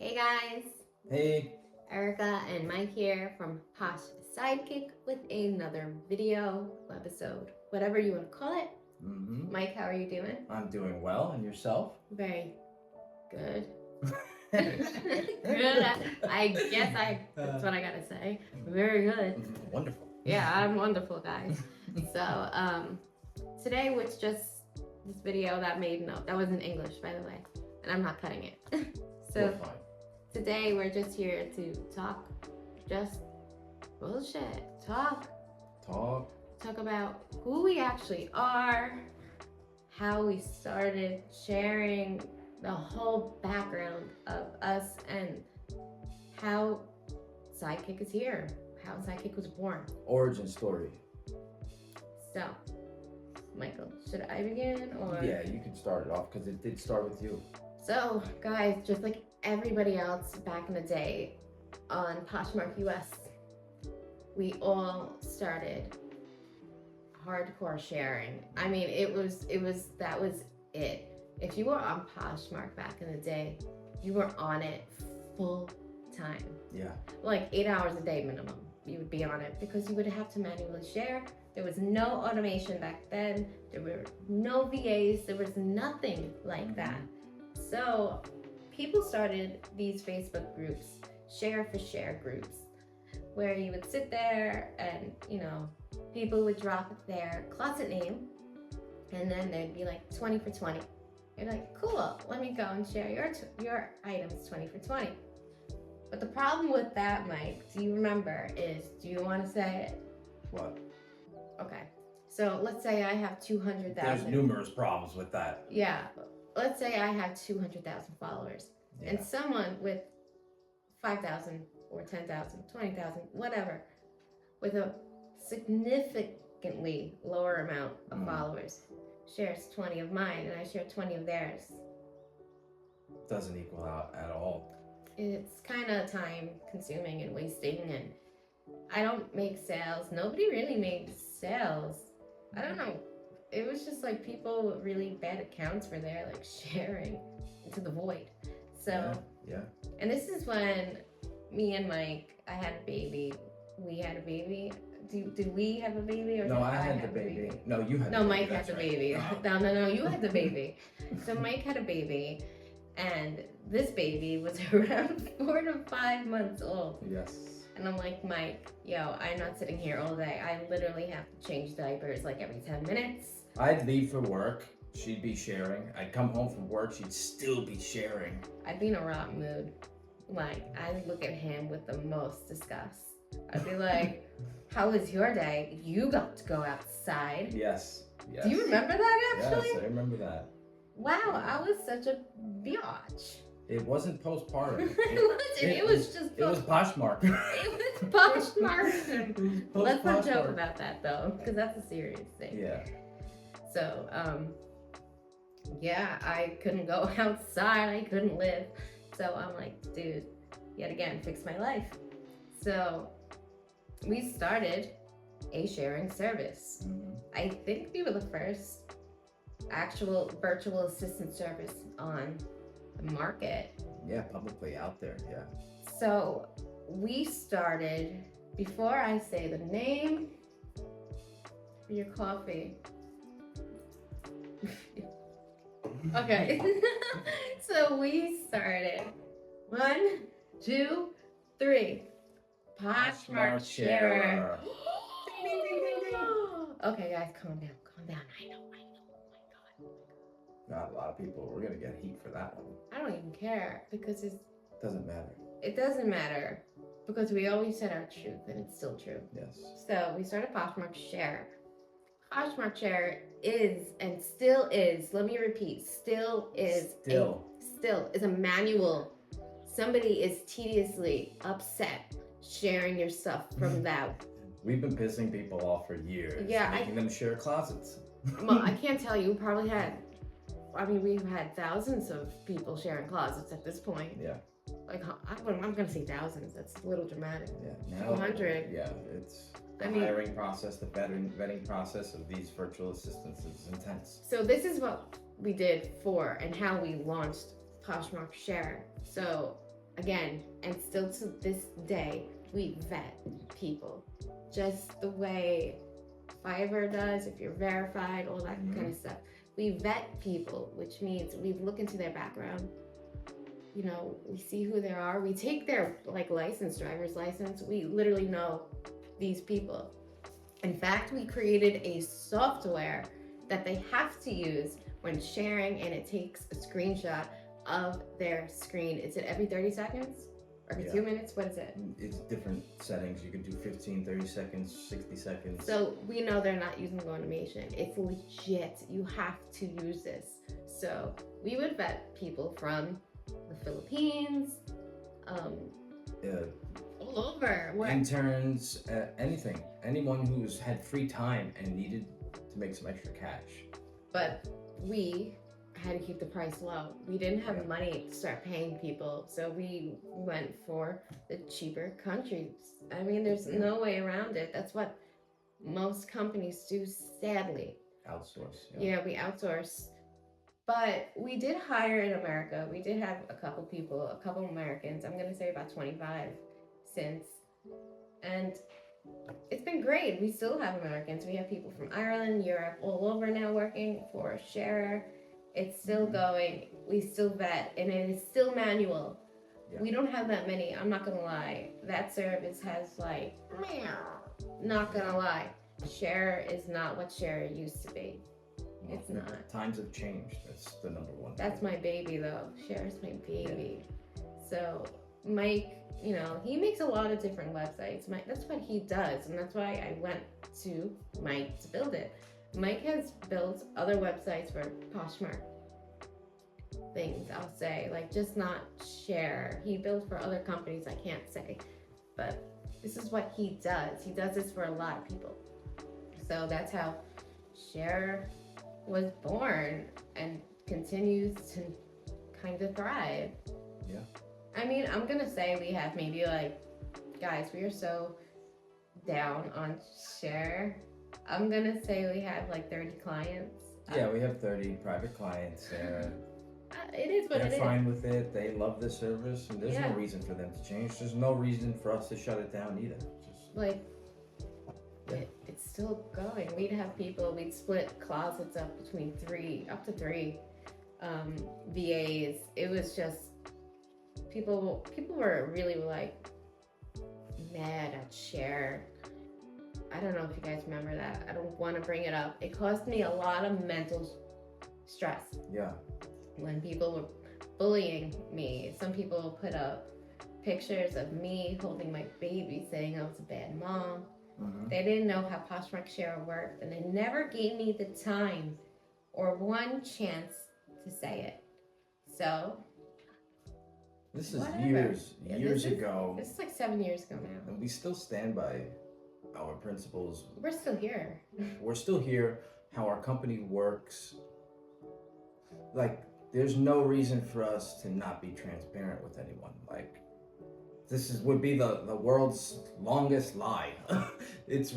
Hey guys, Hey. Erica and Mike here from Posh Sidekick with another video, episode, whatever you want to call it. Mm-hmm. Mike, how are you doing? I'm doing well, and yourself? Very good. Good. I guess that's what I gotta say. Very good. Wonderful. Yeah, I'm wonderful, guys. So, today was just this video that was in English, by the way, and I'm not cutting it. So today we're just here to talk just bullshit. Talk about who we actually are, how we started, sharing the whole background of us, and how Sidekick is here, how Sidekick was born. Origin story. So, Michael, should I begin or? Yeah, you can start it off because it did start with you. So, guys, just like everybody else back in the day on Poshmark US, we all started hardcore sharing. I mean, that was it. If you were on Poshmark back in the day, you were on it full time. Yeah. Like 8 hours a day minimum, you would be on it because you would have to manually share. There was no automation back then. There were no VAs. There was nothing like that. So people started these Facebook groups, share for share groups, where you would sit there and, people would drop their closet name and then they'd be like 20 for 20. You're like, cool, let me go and share your items 20 for 20. But the problem with that, Mike, do you remember, do you want to say it? What? Okay. So let's say I have 200,000. There's numerous problems with that. Yeah. Let's say I have 200,000 followers. Yeah. And someone with 5,000 or 10,000, 20,000, whatever, with a significantly lower amount of followers shares 20 of mine and I share 20 of theirs. Doesn't equal out at all. It's kind of time consuming and wasting, and I don't make sales. Nobody really made sales. I don't know. It was just like people with really bad accounts were there, like sharing into the void. So, yeah. And this is when me and Mike, I had a baby. We had a baby. Did we have a baby? Or no, I had the baby. No, you had the baby. No, Mike had the baby. No, you had the baby. So Mike had a baby, and this baby was around 4 to 5 months old. Yes. And I'm like, Mike, I'm not sitting here all day. I literally have to change diapers like every 10 minutes. I'd leave for work. She'd be sharing. I'd come home from work. She'd still be sharing. I'd be in a rotten mood. Like, I'd look at him with the most disgust. I'd be like, how was your day? You got to go outside. Yes. Do you remember that, actually? Yes, I remember that. Wow, I was such a biatch. It wasn't postpartum. It was just... It was Poshmark. It was Poshmark. Let's not joke about that, though, because that's a serious thing. Yeah. So, I couldn't go outside. I couldn't live. So I'm like, dude, yet again, fix my life. So we started a sharing service. I think we were the first actual virtual assistant service on the market. Yeah, publicly out there, yeah. So we started, before I say the name for your coffee. Okay. So we started 1, 2, 3. Poshmark Share. Okay, guys, calm down. I know. Oh my God. Not a lot of people. We're gonna get heat for that one. I don't even care because doesn't matter. It doesn't matter because we always said our truth, and it's still true. Yes. So we started Poshmark Share. Poshmark Share is and still is. Let me repeat. Still is a manual. Somebody is tediously upset sharing your stuff from that. We've been pissing people off for years. Yeah, making them share closets. Well, I can't tell you. We've had thousands of people sharing closets at this point. Yeah. Like, I'm gonna say thousands. That's a little dramatic. Yeah. Now, 200. Yeah, it's the hiring process, the vetting process of these virtual assistants is intense. So this is what we did for and how we launched Poshmark Share. So again, and still to this day, we vet people just the way Fiverr does, if you're verified, all that kind of stuff. We vet people, which means we look into their background. You know, we see who they are. We take their like license, driver's license. We literally know these people. In fact, we created a software that they have to use when sharing, and it takes a screenshot of their screen. Is it every 30 seconds? Or 2 minutes? What is it? It's different settings. You can do 15, 30 seconds, 60 seconds. So we know they're not using automation. It's legit. You have to use this. So we would vet people from the Philippines, all over. Interns, anything. Anyone who's had free time and needed to make some extra cash. But we had to keep the price low. We didn't have money to start paying people, so we went for the cheaper countries. I mean, there's no way around it. That's what most companies do, sadly. Outsource. Yeah, we outsource. But we did hire in America. We did have a couple people, a couple Americans. I'm going to say about 25 since. And it's been great. We still have Americans. We have people from Ireland, Europe, all over now working for Share. It's still going. We still vet, and it is still manual. Yeah. We don't have that many. I'm not going to lie. That service has like, not going to lie. Share is not what Share used to be. It's not. Times have changed. That's the number one. That's my baby, though. Share's my baby. Yeah. So Mike, you know, he makes a lot of different websites. That's what he does, and that's why I went to Mike to build it. Mike has built other websites for Poshmark things, I'll say, like just not Share. He built for other companies, I can't say, but this is what he does. He does this for a lot of people. So that's how Share was born and continues to kind of thrive. Yeah. I mean, I'm gonna say we have maybe like, guys, we are so down on Share. I'm gonna say we have like 30 clients. Yeah, we have 30 private clients. It is what it is. They're fine with it. They love the service, and there's no reason for them to change. There's no reason for us to shut it down either. Just like, it's still going. We'd have people, we'd split closets up between up to three VAs. It was just, people were really like mad at Share. I don't know if you guys remember that. I don't want to bring it up. It caused me a lot of mental stress. Yeah. When people were bullying me. Some people put up pictures of me holding my baby saying I was a bad mom. Mm-hmm. They didn't know how Poshmark Share worked, and they never gave me the time or one chance to say it. So this is years ago. This is like 7 years ago now. And we still stand by our principles. We're still here. We're still here. How our company works. Like, there's no reason for us to not be transparent with anyone. Like, would be the world's longest lie. It's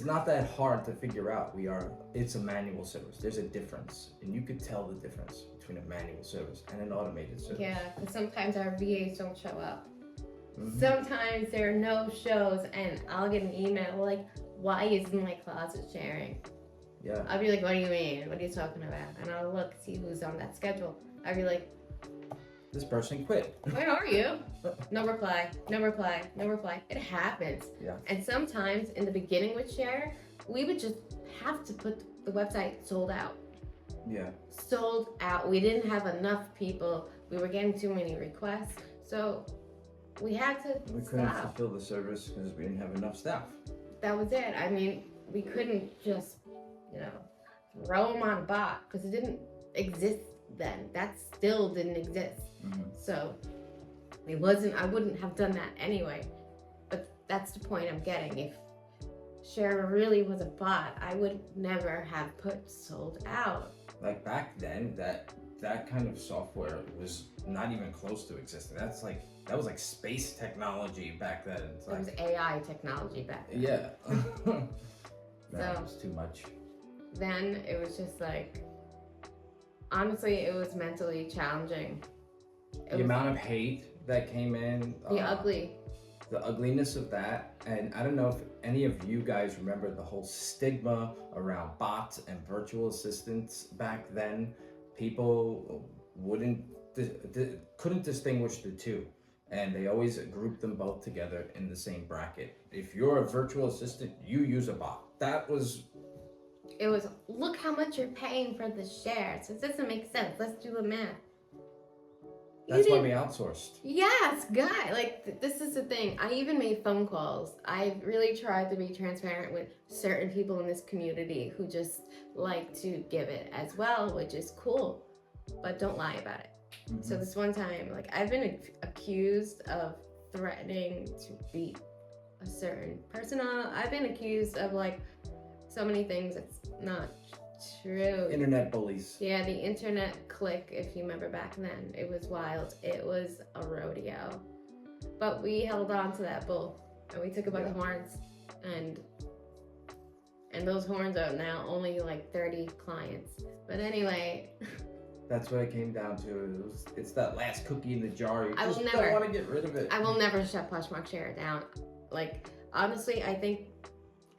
not that hard to figure out. It's a manual service. There's a difference, and you could tell the difference between a manual service and an automated service. Yeah, because sometimes our VAs don't show up. Mm-hmm. Sometimes there are no shows, and I'll get an email like, why isn't my closet sharing? Yeah. I'll be like, what do you mean? What are you talking about? And I'll look, see who's on that schedule. I'll be like, this person quit. Where are you? No reply, no reply, no reply. It happens. Yeah. And sometimes in the beginning with Share, we would just have to put the website sold out. Yeah. Sold out. We didn't have enough people. We were getting too many requests. So we had to We couldn't fulfill the service because we didn't have enough staff. That was it. I mean, we couldn't just, throw them on a bot because it didn't exist then. That still didn't exist. Mm-hmm. So I wouldn't have done that anyway. But that's the point I'm getting. If Share really was a bot, I would never have put sold out. Like back then, that kind of software was not even close to existing. That was like space technology back then. It was AI technology back then. Yeah. That was too much. Then it was just like, honestly, it was mentally challenging The amount of hate that came in. The ugliness of that. And I don't know if any of you guys remember the whole stigma around bots and virtual assistants back then. People couldn't distinguish the two, and they always grouped them both together in the same bracket. If you're a virtual assistant, you use a bot. It was, look how much you're paying for the share. So it doesn't make sense. Let's do the math. That's why we outsourced. Yes, guy. Like, this is the thing. I even made phone calls. I really tried to be transparent with certain people in this community who just like to give it as well, which is cool. But don't lie about it. Mm-hmm. So this one time, like, I've been accused of threatening to beat a certain person up. I've been accused of, like, so many things. It's not true. Internet bullies. Yeah, the internet clique, if you remember back then. It was wild. It was a rodeo. But we held on to that bull, and we took it by the horns, and those horns are now only like 30 clients. But anyway. That's what it came down to. It's that last cookie in the jar. You don't want to get rid of it. I will never shut Poshmark Share down. Like, honestly, I think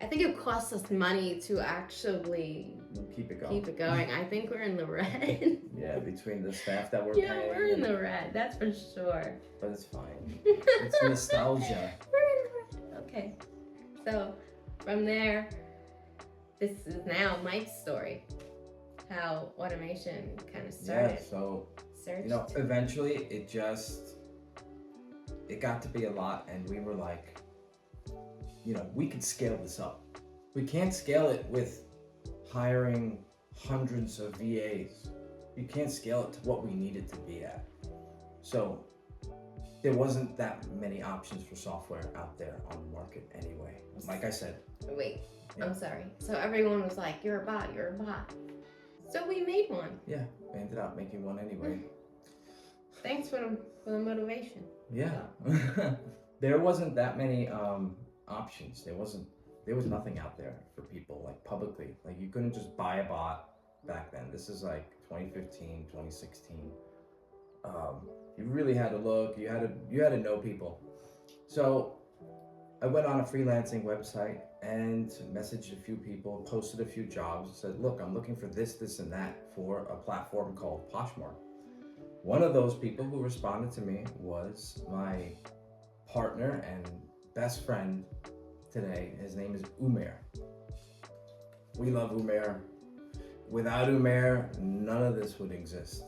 it costs us money to actually keep it going. I think we're in the red. Yeah, between the staff that we're paying. Yeah, we're in the red. That's for sure. But it's fine. It's nostalgia. We're in the red. Okay. So from there, this is now Mike's story. How automation kind of started. Yeah, so eventually it got to be a lot, and we were like, we could scale this up. We can't scale it with hiring hundreds of VAs. You can't scale it to what we need it to be at. So there wasn't that many options for software out there on the market anyway. Like I said. Wait, yeah. I'm sorry. So everyone was like, you're a bot, you're a bot. So we made one. Yeah, we ended up making one anyway. Thanks for the motivation. Yeah. There wasn't that many options. There was nothing out there for people, like, publicly. Like, you couldn't just buy a bot back then. This is like 2015, 2016. You really had to look. You had to know people. So I went on a freelancing website and messaged a few people, posted a few jobs, said, look, I'm looking for this, this, and that for a platform called Poshmark. One of those people who responded to me was my partner and best friend today. His name is Umair. We love Umair. Without Umair, none of this would exist.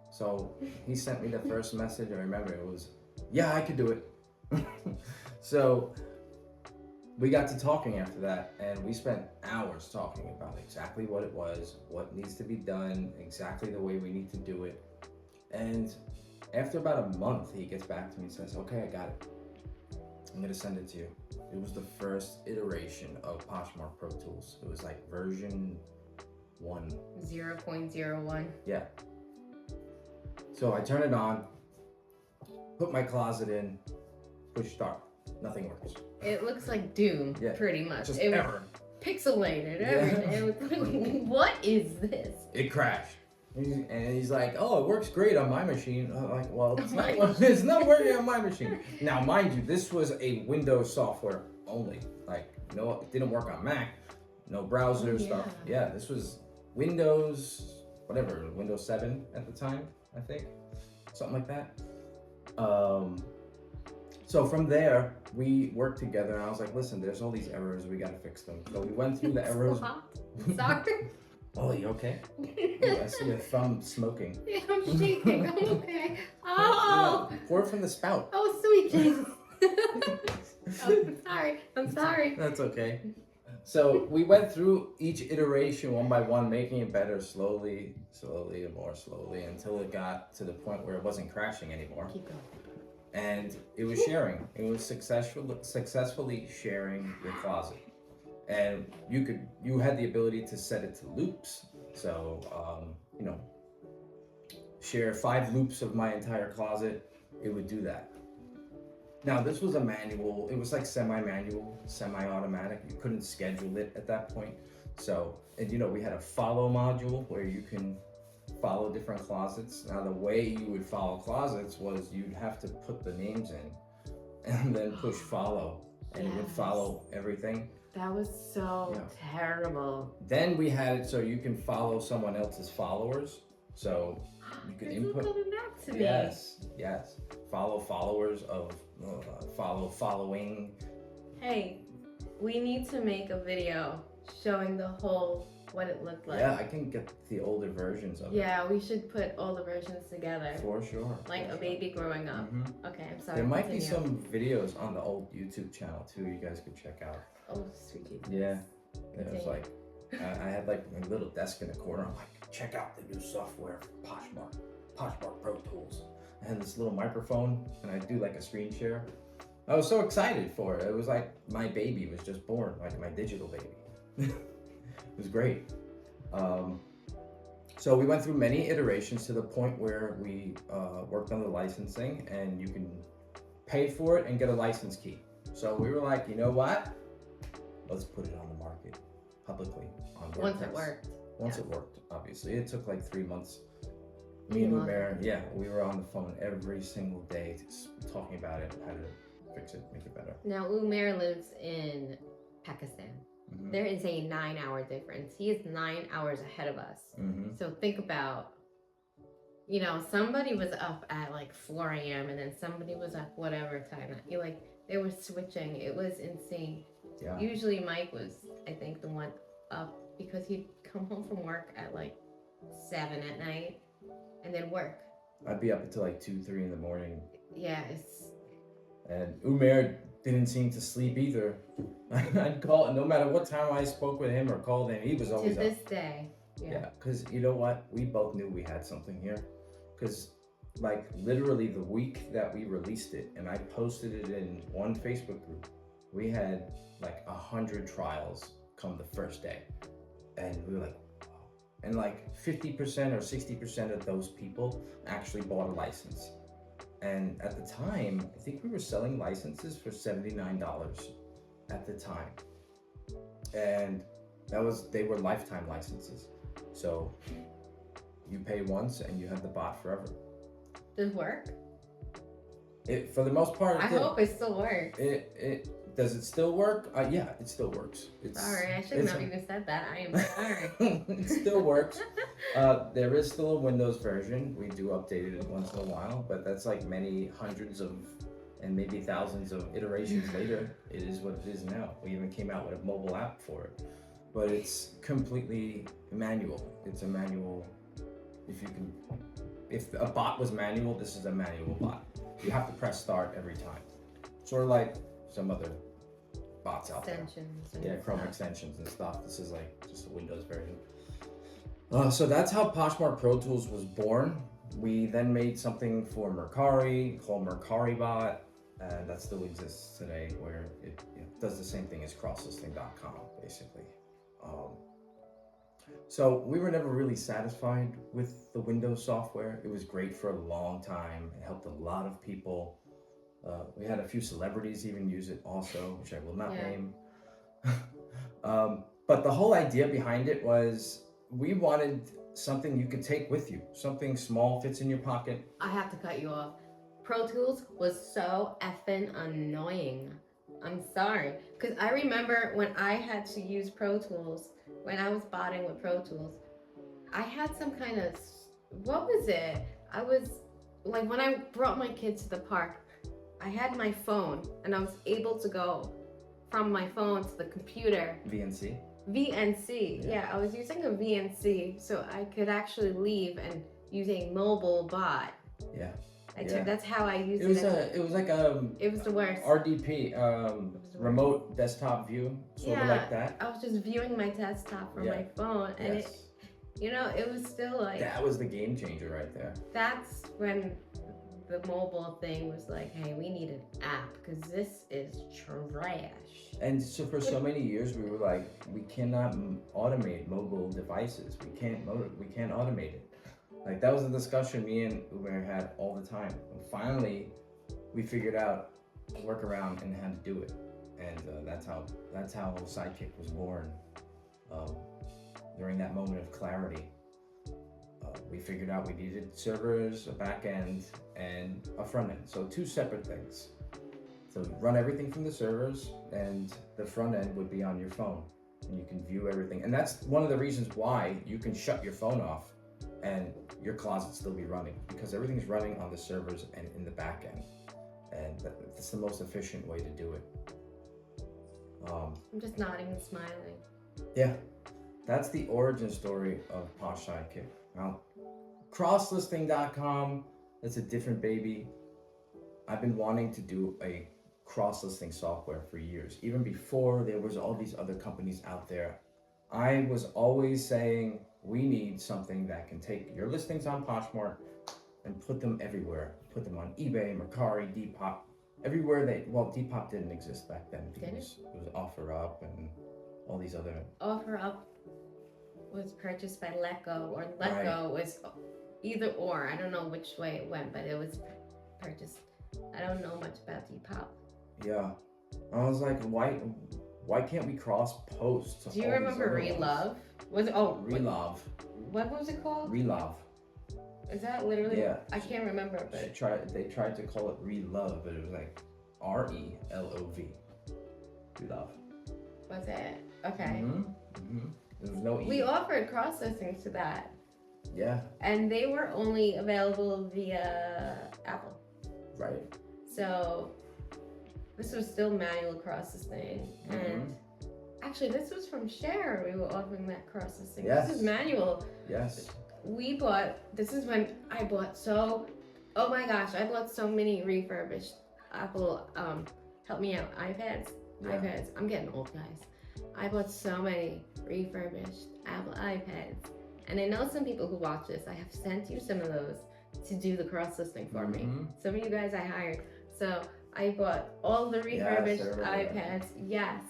So he sent me the first message. I remember it was, yeah, I could do it. So we got to talking after that, and we spent hours talking about exactly what it was, what needs to be done, exactly the way we need to do it. And after about a month, he gets back to me and says, okay, I got it. I'm gonna send it to you. It was the first iteration of Poshmark Pro Tools. It was like version 1. 0.01. Yeah. So I turn it on, put my closet in, push start. Nothing works. It looks like Doom, pretty much. Just it error. Was pixelated, everything. It was like, what is this? It crashed. And he's like, oh, it works great on my machine. I'm like, well, it's not working on my machine. Now, mind you, this was a Windows software only. Like, no, it didn't work on Mac. No browser stuff. Yeah, this was Windows, whatever, Windows 7 at the time, I think. Something like that. So from there, we worked together, and I was like, listen, there's all these errors. We got to fix them. So we went through the errors. Sorry. Oh, you okay? Ooh, I see your thumb smoking. Yeah, I'm shaking. I'm okay. Oh! Pour it from the spout. Oh, sweet Jesus. I'm sorry. That's okay. So we went through each iteration one by one, making it better slowly, and more slowly, until it got to the point where it wasn't crashing anymore. Keep going. And it was sharing. It was successfully sharing your closet. And you had the ability to set it to loops. So, share 5 loops of my entire closet. It would do that. Now, this was a manual. It was like semi-manual, semi-automatic. You couldn't schedule it at that point. So, and we had a follow module where you can follow different closets. Now the way you would follow closets was you'd have to put the names in and then push follow, and it would follow everything. That was so terrible. Then we had it so you can follow someone else's followers. So you could input. Back to me. Yes. Follow followers of following. Hey, we need to make a video showing the whole what it looked like. Yeah, I can get the older versions of it. Yeah, we should put all the versions together. For sure. Like a baby growing up. Okay, I'm sorry. There might be some videos on the old YouTube channel too. You guys could check out. Oh, sweet Jesus. Yeah. It was like I had like a little desk in the corner. I'm like, check out the new software for Poshmark Pro Tools. I had this little microphone, and I do like a screen share. I was so excited for it. It was like my baby was just born, like my digital baby. It was great. So we went through many iterations to the point where we worked on the licensing, and you can pay for it and get a license key. So we were like, you know what? Let's put it on the market publicly on WordPress. Once it worked. Once it worked, obviously. It took like 3 months. Me and Umair, we were on the phone every single day talking about it, how to fix it, make it better. Now, Umair lives in Pakistan. There is a 9-hour difference. He is 9 hours ahead of us. So think about, you know, somebody was up at like 4 a.m. and then somebody was up whatever time. Like they were switching. It was insane. Yeah. Usually Mike was, I think, the one up because he'd come home from work at like 7 at night and then work. I'd be up until like 2, 3 in the morning. Yeah, And Umair didn't seem to sleep either. I'd call, no matter what time I spoke with him or called him, he was always to this day. Yeah, because you know what? We both knew we had something here. Because like literally the week that we released it, and I posted it in one Facebook group, we had like 100 trials come the first day. And we were like, wow. And like 50% or 60% of those people actually bought a license. And at the time, I think we were selling licenses for $79 at the time. And they were lifetime licenses. So you pay once and you have the bot forever. Does it work? For the most part, I hope it still works. Does it still work? Yeah, it still works. Sorry, I shouldn't have even said that. I am sorry. It still works. There is still a Windows version. We do update it once in a while, but that's like many hundreds of and maybe thousands of iterations later. It is what it is now. We even came out with a mobile app for it, but it's completely manual. It's a manual. If a bot was manual, this is a manual bot. You have to press start every time. Sort of like some other bots out there. Yeah, Chrome extensions and stuff. This is like just a Windows version. So that's how Poshmark Pro Tools was born. We then made something for Mercari called Mercari Bot, and that still exists today, where it does the same thing as crosslisting.com, basically. So we were never really satisfied with the Windows software. It was great for a long time. It helped a lot of people. We had a few celebrities even use it also, which I will not name. But the whole idea behind it was we wanted something you could take with you. Something small, fits in your pocket. I have to cut you off. Pro Tools was so effing annoying. I'm sorry. Because I remember when I had to use Pro Tools, when I was botting with Pro Tools, I had some kind of, what was it? I was, like when I brought my kids to the park, I had my phone and I was able to go from my phone to the computer. VNC? VNC, yeah, I was using a VNC so I could actually leave and use a mobile bot. Yeah. That's how I used it. It was like it was the worst. RDP, remote desktop view, sort of like that. I was just viewing my desktop from my phone, and it was still like. That was the game changer right there. That's when the mobile thing was like, hey, we need an app because this is trash. And so for so many years we were like, we cannot automate mobile devices. We can't automate it. Like that was a discussion me and Umair had all the time. And finally, we figured out a workaround and how to do it. And that's how Sidekick was born. During that moment of clarity, we figured out we needed servers, a back end, and a front end. So 2 separate things. So run everything from the servers, and the front end would be on your phone, and you can view everything. And that's one of the reasons why you can shut your phone off and your closet still be running, because everything's running on the servers and in the back end. And that's the most efficient way to do it. I'm just nodding and smiling. Yeah, that's the origin story of Posh Sidekick. Now, crosslisting.com, that's a different baby. I've been wanting to do a cross-listing software for years. Even before there was all these other companies out there, I was always saying, we need something that can take your listings on Poshmark and put them everywhere. Put them on eBay, Mercari, Depop, everywhere Depop didn't exist back then because it was OfferUp and all these other. OfferUp was purchased by Letgo, or Letgo was either or. I don't know which way it went, but it was purchased. I don't know much about Depop. Yeah, I was like, why can't we cross posts? Do you remember Relove? Was it Relove? What was it called? Relove. Is that literally? Yeah. I can't remember, but they tried to call it Relove, but it was like RELOV. Relove. Was it? Okay. There was no E. We offered cross listings to that. Yeah. And they were only available via Apple. Right. So this was still manual cross listing. And actually, this was from Share. We were offering that cross listing. Yes. This is manual. Yes. This is when I bought oh my gosh, I bought so many refurbished Apple, help me out, iPads. I'm getting old, guys. I bought so many refurbished Apple iPads. And I know some people who watch this, I have sent you some of those to do the cross listing for me. Some of you guys I hired. So I bought all the refurbished iPads. Yes.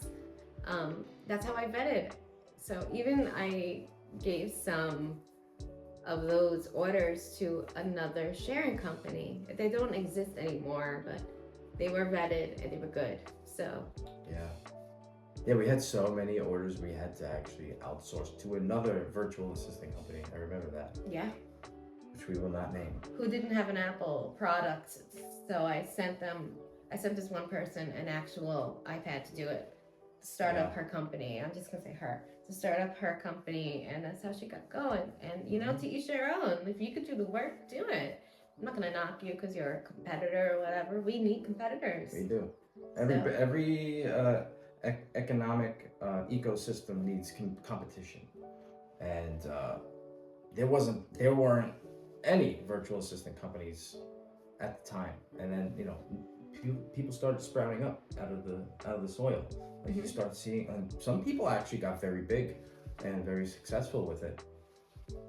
That's how I vetted. So even I gave some of those orders to another sharing company. They don't exist anymore, but they were vetted and they were good. So yeah, we had so many orders we had to actually outsource to another virtual assistant company. I remember that. Yeah. Which we will not name. Who didn't have an Apple product, so I sent this one person an actual iPad to do it, to start up her company. I'm just gonna say her. To start up her company, and that's how she got going. And to each their own. If you could do the work, do it. I'm not gonna knock you because you're a competitor or whatever. We need competitors. We do. Every economic ecosystem needs competition, and there weren't any virtual assistant companies at the time. And then people started sprouting up out of the soil. Like you start seeing, and some people actually got very big and very successful with it.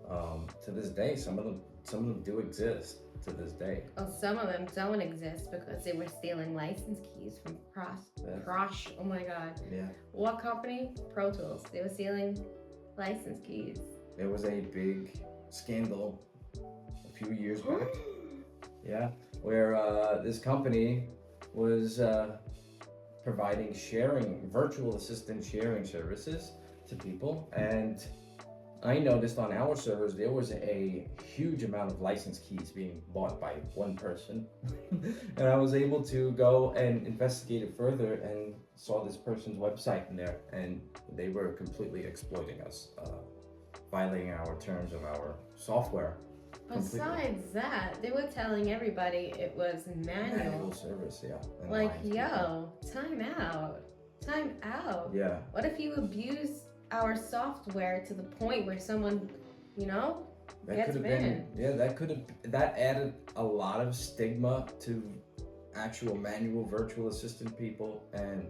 To this day, some of them do exist to this day. Oh, some of them don't exist because they were stealing license keys from Posh. Oh my God. Yeah. What company? Pro Tools. They were stealing license keys. There was a big scandal a few years back. Yeah, where this company was providing virtual assistant sharing services to people, and I noticed on our servers there was a huge amount of license keys being bought by one person. And I was able to go and investigate it further and saw this person's website in there, and they were completely exploiting us, violating our terms of our software. Besides that, they were telling everybody it was manual service, yeah. Like, yo, time out. Yeah. What if you abuse our software to the point where someone, gets banned? That added a lot of stigma to actual manual virtual assistant people and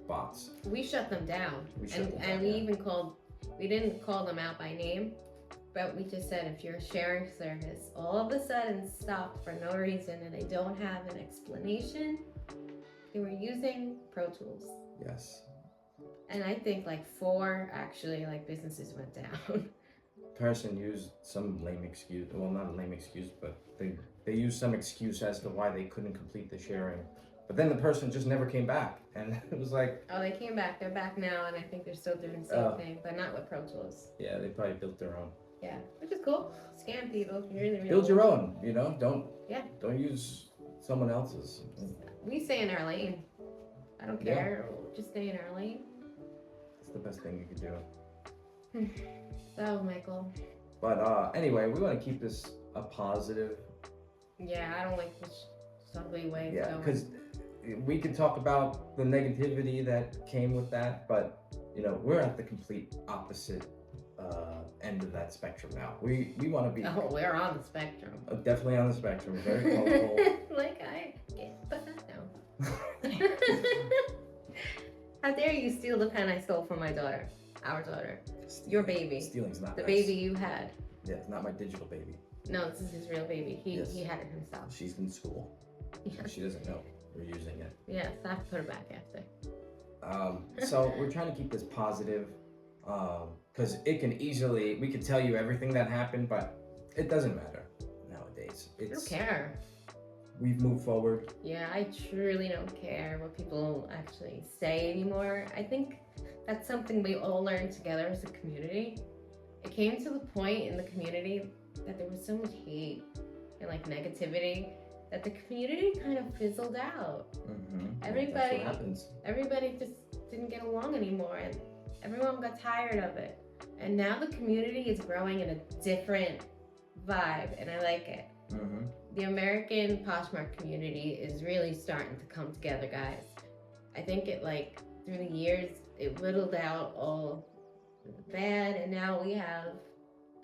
bots. We shut them down. We didn't call them out by name. But we just said if your sharing service all of a sudden stopped for no reason and they don't have an explanation, they were using Pro Tools. Yes. And I think 4 actually businesses went down. Person used some lame excuse. Well, not a lame excuse, but they used some excuse as to why they couldn't complete the sharing. But then the person just never came back, and it was like... Oh, they came back. They're back now, and I think they're still doing the same thing, but not with Pro Tools. Yeah, they probably built their own. Yeah, which is cool. Scam people. If you really Build your own. Don't Yeah. don't use someone else's. We stay in our lane. I don't care. Just stay in our lane. It's the best thing you could do. So, Michael. But anyway, we want to keep this a positive. Yeah, I don't like this ugly way. Yeah, because we could talk about the negativity that came with that, but we're at the complete opposite end of that spectrum now. We want to be. Oh, we're on the spectrum. Definitely on the spectrum. Very colorful. Like I can't put that down. How dare you steal the pen I stole from my daughter, our daughter, your baby, Stealing's not the nice. baby you had. Yeah, it's not my digital baby. No, this is his real baby. He had it himself. She's in school. Yeah. She doesn't know we're using it. Yes, I have to put her back after. So we're trying to keep this positive, because it can easily, we could tell you everything that happened, but it doesn't matter nowadays. I don't care. We've moved forward. Yeah, I truly don't care what people actually say anymore. I think that's something we all learned together as a community. It came to the point in the community that there was so much hate and like negativity that the community kind of fizzled out. Mm-hmm. Everybody, That's what happens. everybody just didn't get along anymore, and everyone got tired of it. And now the community is growing in a different vibe, and I like it. Mm-hmm. The American Poshmark community is really starting to come together, guys. I think it through the years, it whittled out all the bad, and now we have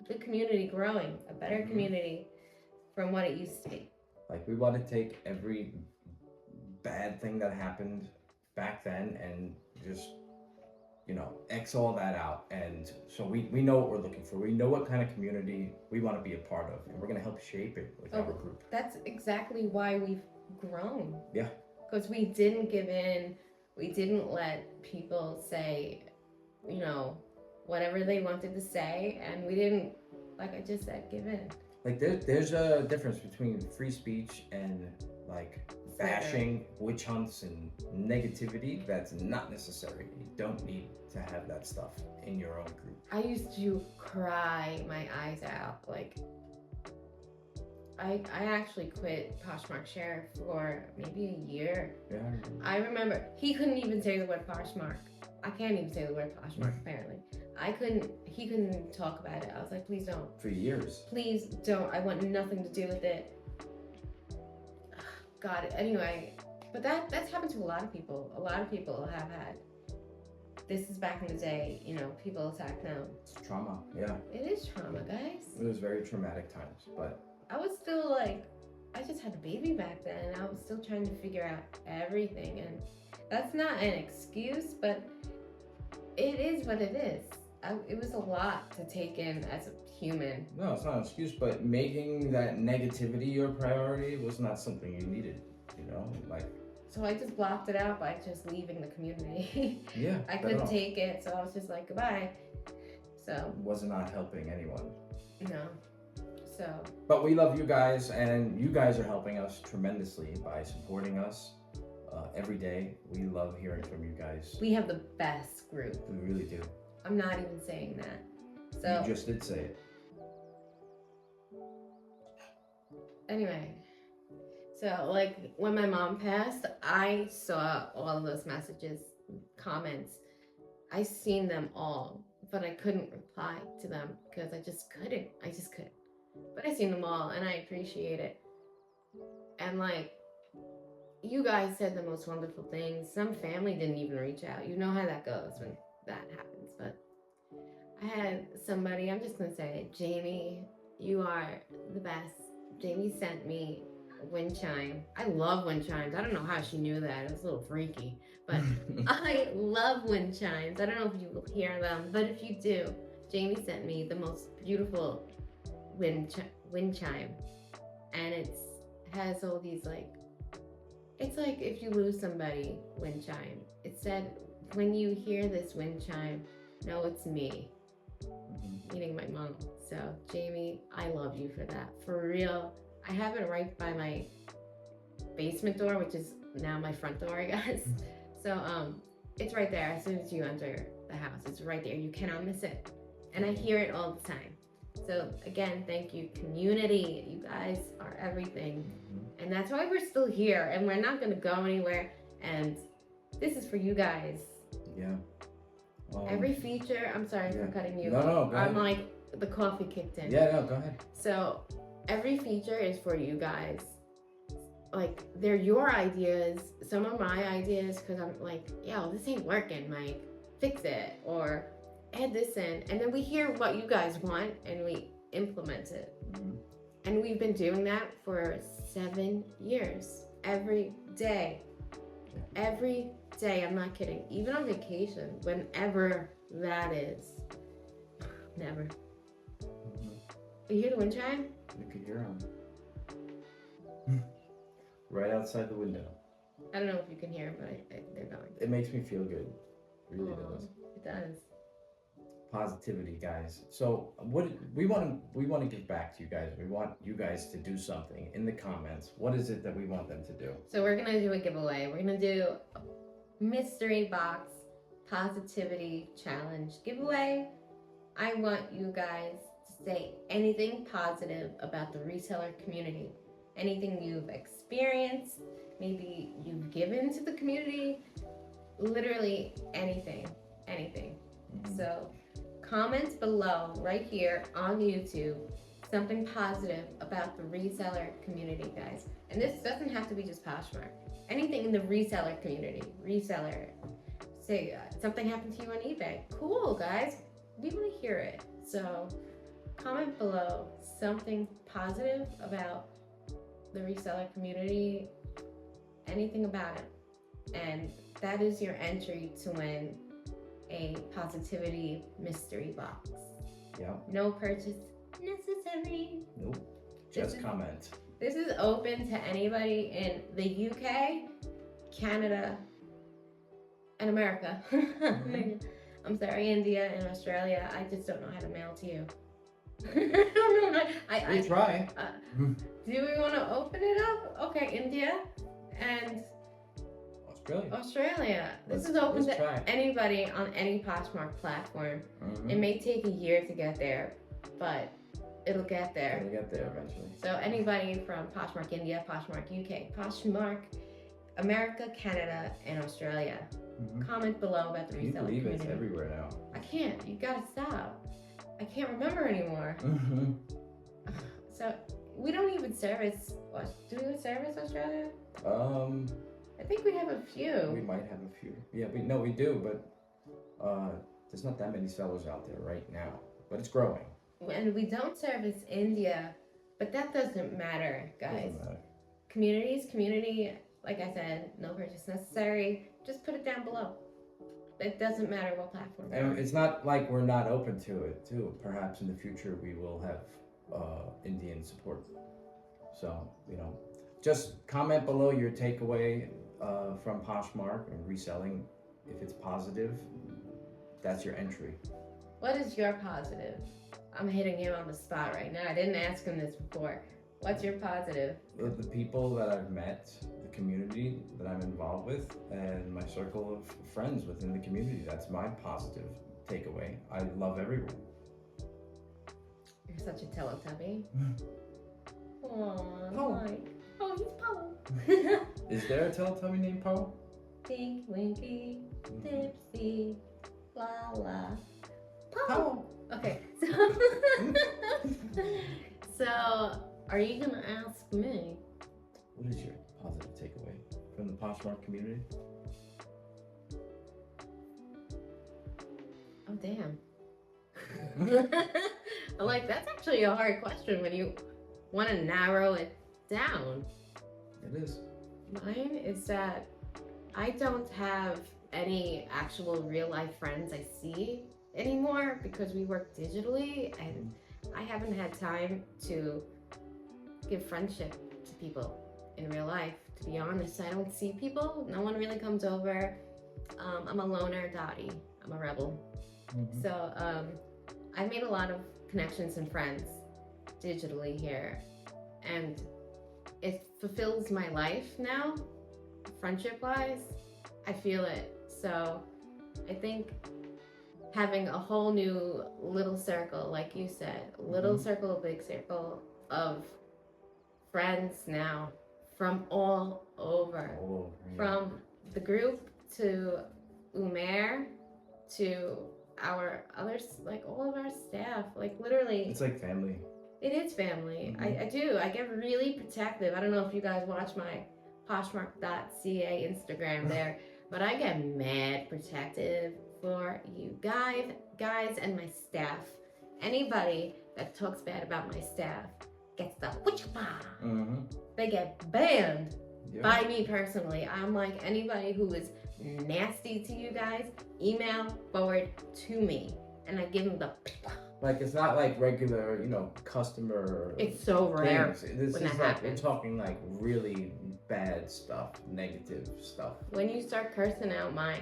the community growing, a better community from what it used to be. Like, we want to take every bad thing that happened back then and just, X all that out. And so we know what we're looking for. We know what kind of community we want to be a part of, and we're going to help shape it with our group. That's exactly why we've grown. Yeah. Because we didn't give in. We didn't let people say, whatever they wanted to say. And we didn't, like I just said, give in. Like, there's a difference between free speech and bashing, witch hunts, and negativity. That's not necessary. You don't need to have that stuff in your own group. I used to cry my eyes out. I actually quit Poshmark Share for maybe a year. Yeah. I remember he couldn't even say the word Poshmark. I can't even say the word Poshmark, apparently. He couldn't talk about it. I was like, please don't. For years. Please don't. I want nothing to do with it. God, anyway. But that's happened to a lot of people. A lot of people have had. This is back in the day, people attack them. It's trauma, yeah. It is trauma, guys. It was very traumatic times, but... I was still I just had a baby back then, and I was still trying to figure out everything. And that's not an excuse, but it is what it is. It was a lot to take in as a human. No, it's not an excuse, but making that negativity your priority was not something you needed, So I just blocked it out by just leaving the community. Yeah. I couldn't take it, so I was just like, goodbye. So. It was not helping anyone. No. So. But we love you guys, and you guys are helping us tremendously by supporting us every day. We love hearing from you guys. We have the best group. We really do. I'm not even saying that. So. You just did say it. Anyway. So, when my mom passed, I saw all of those messages, comments. I seen them all, but I couldn't reply to them because I just couldn't. But I seen them all, and I appreciate it. And, you guys said the most wonderful things. Some family didn't even reach out. You know how that goes when that happens. But I had somebody, I'm just going to say it, Jamie, you are the best. Jamie sent me wind chime. I love wind chimes. I don't know how she knew that. It was a little freaky, but I love wind chimes. I don't know if you will hear them, but if you do, Jamie sent me the most beautiful wind chime, and it has all these it's like if you lose somebody, wind chime. It said, when you hear this wind chime, know it's me, meaning my mom. So Jamie, I love you for that, for real. I have it right by my basement door, which is now my front door, I guess. So it's right there as soon as you enter the house. It's right there. You cannot miss it. And I hear it all the time. So again, thank you, community. You guys are everything. And that's why we're still here and we're not gonna go anywhere. And this is for you guys. Yeah. Every feature, I'm sorry for cutting you off. No, go ahead. I'm like, the coffee kicked in. Yeah, no, go ahead. So every feature is for you guys. Like, they're your ideas, some of my ideas, because I'm like, yo, this ain't working, Mike. Fix it, or add this in. And then we hear what you guys want and we implement it. And we've been doing that for 7 years. Every day. Every day, I'm not kidding. Even on vacation, whenever that is. Never. You hear the wind chime? You could hear them. Right outside the window. I don't know if you can hear them, but they're going. It makes me feel good. It really does. It does. Positivity, guys. So what we want to give back to you guys. We want you guys to do something in the comments. What is it that we want them to do? So we're gonna do a giveaway. We're gonna do a mystery box positivity challenge giveaway. I want you guys to say anything positive about the reseller community. Anything you've experienced, maybe you've given to the community, literally anything. So comment below right here on YouTube something positive about the reseller community, guys. And this doesn't have to be just Poshmark. Anything in the reseller community. Reseller. Say something happened to you on eBay. Cool, guys. We want to hear it. So comment below something positive about the reseller community, anything about it. And that is your entry to win a positivity mystery box. Yeah. No purchase necessary. Nope. Just comment. This is open to anybody in the UK, Canada, and America. I'm sorry, India and Australia. I just don't know how to mail to you. I don't know. We'll try. Do we want to open it up? Okay, India and Australia. This is open to anybody on any Poshmark platform. It may take a year to get there, but it'll get there. It'll get there eventually. So anybody from Poshmark India, Poshmark UK, Poshmark America, Canada, and Australia. Comment below about the reseller community. It's everywhere now. I can't. You gotta stop. I can't remember anymore. So we don't even service. Do we service Australia? I think we have a few. We might have a few. Yeah, we do, but there's not that many sellers out there right now. But it's growing. And we don't service India, but that doesn't matter, guys. Doesn't matter. Community. Like I said, no purchase necessary. Just put it down below. It doesn't matter what platform. And it's not like we're not open to it, too. Perhaps in the future we will have Indian support. So, just comment below your takeaway from Poshmark and reselling. If it's positive, that's your entry. What is your positive? I'm hitting him on the spot right now. I didn't ask him this before. What's your positive? The people that I've met, the community that I'm involved with, and my circle of friends within the community. That's my positive takeaway. I love everyone. You're such a Teletubby. Poe. Mike. Oh, he's Poe. Is there a Teletubby named Poe? Tinky Winky, Dipsy, la la. Poe. Okay, so are you gonna ask me? What is your positive takeaway from the Poshmark community? Oh, damn. I'm like, that's actually a hard question when you want to narrow it down. It is. Mine is that I don't have any actual real life friends I see anymore because we work digitally, and I haven't had time to give friendship to people in real life. To be honest, I don't see people. No one really comes over. I'm a loner, Dottie. I'm a rebel. So I've made a lot of connections and friends digitally here, and it fulfills my life now, friendship-wise. I feel it. So I think having a whole new little circle, like you said, little circle, big circle of friends now from all over. From the group to Umair to our others, like all of our staff, like literally. It's like family. It is family. I do. I get really protective. I don't know if you guys watch my Poshmark.ca Instagram there, but I get mad protective for you guys and my staff. Anybody that talks bad about my staff gets the they get banned by me personally. I'm like, anybody who is nasty to you guys, email forward to me, and I give them the. Like, it's not like regular, customer. It's so rare. This is that like happens. we're talking like really bad stuff, negative stuff. When you start cursing out my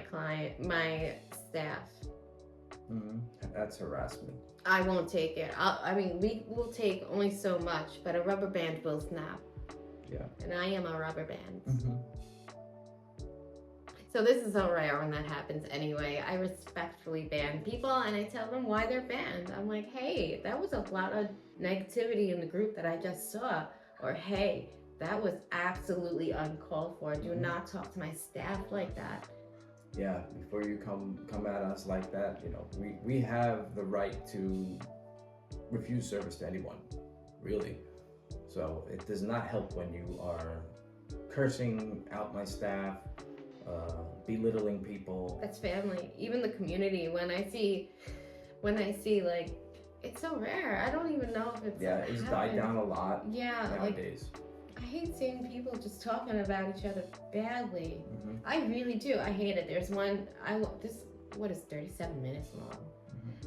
my staff, that's harassment. I won't take it. We will take only so much, but a rubber band will snap. Yeah. And I am a rubber band. So this is so rare when that happens anyway. I respectfully ban people and I tell them why they're banned. I'm like, hey, that was a lot of negativity in the group that I just saw. Or hey, that was absolutely uncalled for. Do not talk to my staff like that. Yeah, before you come at us like that, we have the right to refuse service to anyone, really. So it does not help when you are cursing out my staff, belittling people. That's family. Even the community. When I see like, it's so rare. I don't even know if it's It's died down a lot. Yeah, nowadays. I hate seeing people just talking about each other badly. I really do. I hate it. There's one. What is 37 minutes long?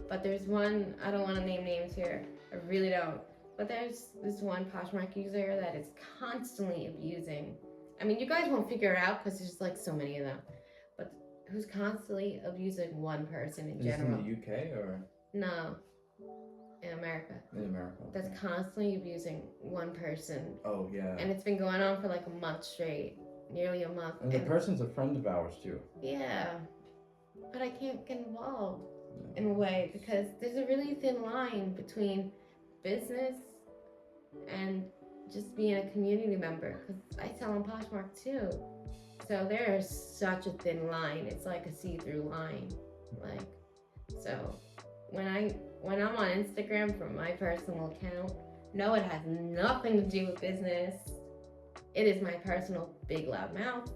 But there's one. I don't want to name names here. I really don't. But there's this one Poshmark user that is constantly abusing. I mean, you guys won't figure it out because there's like so many of them. But who's constantly abusing one person in general? Is it in the UK or? No, in America. In America. Okay. That's constantly abusing one person. Oh yeah. And it's been going on for like a month straight, nearly a month. And the person's a friend of ours too. Yeah, but I can't get involved in a way because there's a really thin line between business and just being a community member, because I sell on Poshmark too. So there is such a thin line. It's like a see-through line. So when I'm on Instagram from my personal account, no, it has nothing to do with business. It is my personal big loud mouth.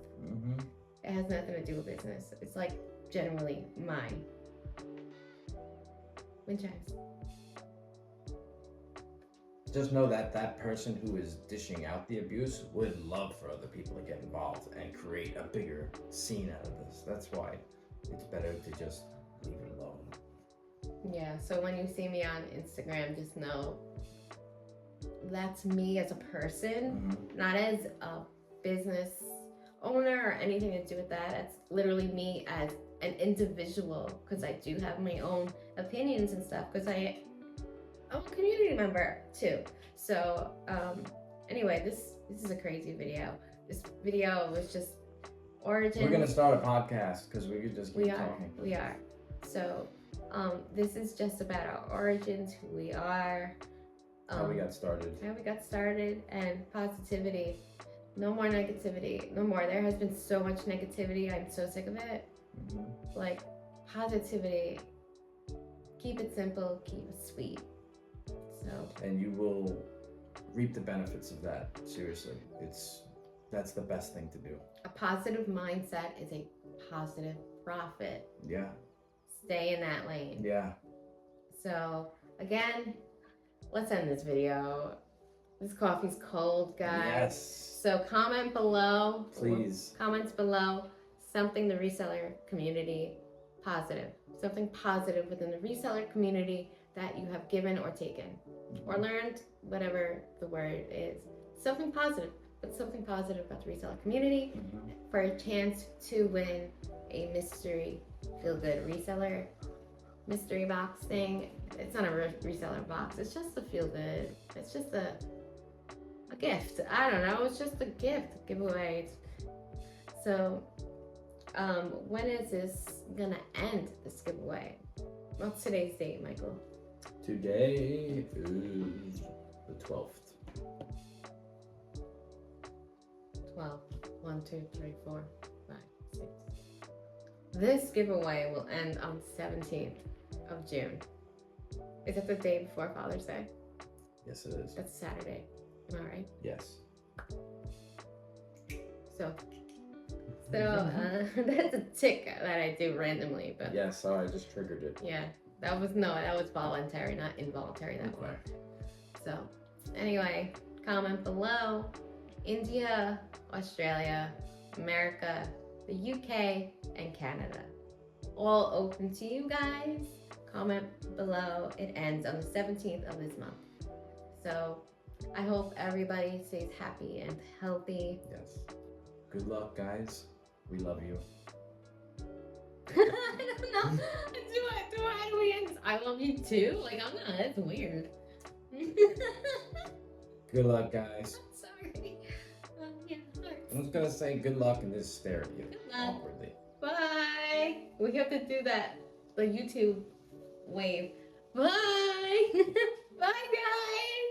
It has nothing to do with business. It's like generally mine. Wind chimes. Just know that that person who is dishing out the abuse would love for other people to get involved and create a bigger scene out of this. That's why it's better to just leave it alone. Yeah, so when you see me on Instagram, just know that's me as a person, not as a business owner or anything to do with that. It's literally me as an individual, because I do have my own opinions and stuff, because I'm a community member too. So anyway, this is a crazy video. This video was just origin. We're gonna start a podcast because we could just keep talking. We are. So this is just about our origins, who we are, how we got started, and positivity. No more negativity. No more. There has been so much negativity. I'm so sick of it. Like, positivity. Keep it simple. Keep it sweet. And you will reap the benefits of that. Seriously, that's the best thing to do. A positive mindset is a positive profit. Yeah. Stay in that lane. Yeah. So again, let's end this video. This coffee's cold, guys. Yes. So comment below. Please. Comments below. Something the reseller community positive. Something positive within the reseller community that you have given or taken or learned, whatever the word is. Something positive, but something positive about the reseller community for a chance to win a mystery feel-good reseller mystery box thing. It's not a reseller box. It's just a feel-good. It's just a gift. I don't know. It's just a gift giveaway. So when is this gonna end, this giveaway? What's today's date, Michael? Today is the 12th. 12. 1, 2, 3, 4, 5, 6. This giveaway will end on 17th of June. Is it the day before Father's Day? Yes, it is. That's Saturday. Am I right? Yes. So that's a tick that I do randomly, but Yeah, sorry, I just triggered it. yeah, that was voluntary, not involuntary, that one. So anyway, comment below. India, Australia, America, the UK, and Canada. All open to you guys. Comment below. It ends on the 17th of this month. So I hope everybody stays happy and healthy. Yes. Good luck, guys. We love you. I don't know. How do we end this? I love you too? Like, I'm not. That's weird. Good luck, guys. Sorry. Yeah, hearts. I'm just gonna say good luck and just stare at you Good luck. awkwardly. Bye. We have to do that. The YouTube wave. Bye. Bye, guys.